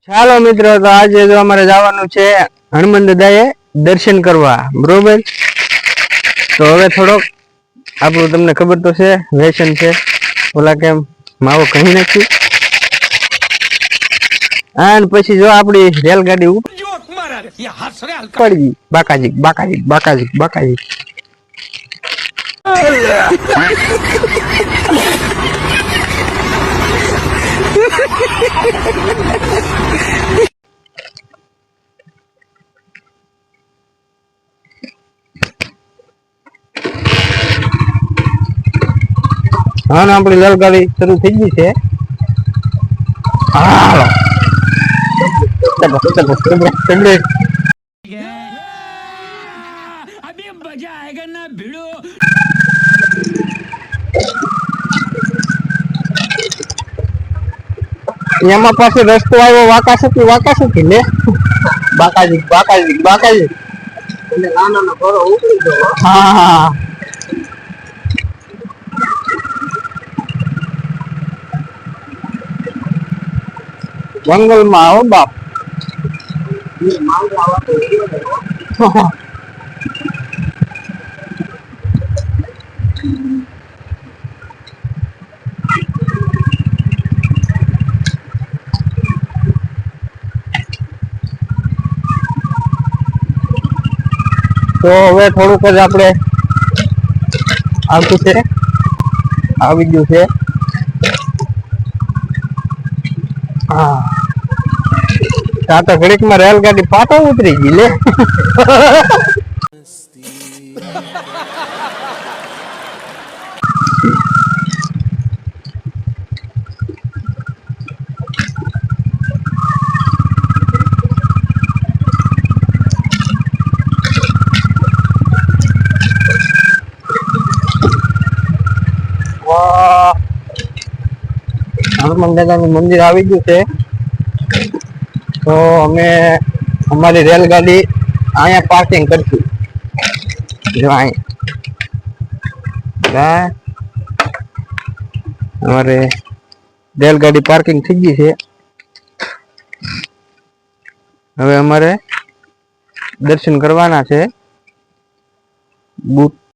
ચાલો મિત્રો, તો આજે જો અમારે જવાનું છે હનુમાન દાદાએ દર્શન કરવા, બરોબર। તો હવે થોડોક આપણું તમને ખબર તો છે, વેસન છે ઓલા કેમ માવો કહી નાખી, અને પછી જો આપણી રેલગાડી પડી બાકાજી બાકાજી બાકાજી બાકાજી હા, આપણી રેલગાડી શરૂ થઈ ગઈ છે। હાલો ચલો ચલો ચલો ચલો। अभी मजा आएगा ना भिड़ो। એમાં પાછો રસ્તો આવ્યો વાકાસથી લે બાકાજી બાકાજી બાકાજી એટલે નાના ઘરો ઉતરી ગયો। હા હા જંગલમાં આવો બાપ તો હવે થોડુંક જ આપણે આવતું છે, આવી ગયું છે। હા, આ તો ઘડીકમાં રેલગાડી પાટો ઉતરી ગઈ લે। હનુમાન દાદાનું મંદિર આવી ગયું છે। તો અમે અમારી રેલગાડી અહીંયા પાર્કિંગ કરશું, જો અહીંયા અમારે રેલગાડી પાર્કિંગ થઈ ગઈ છે। હવે અમારે દર્શન કરવાના છે।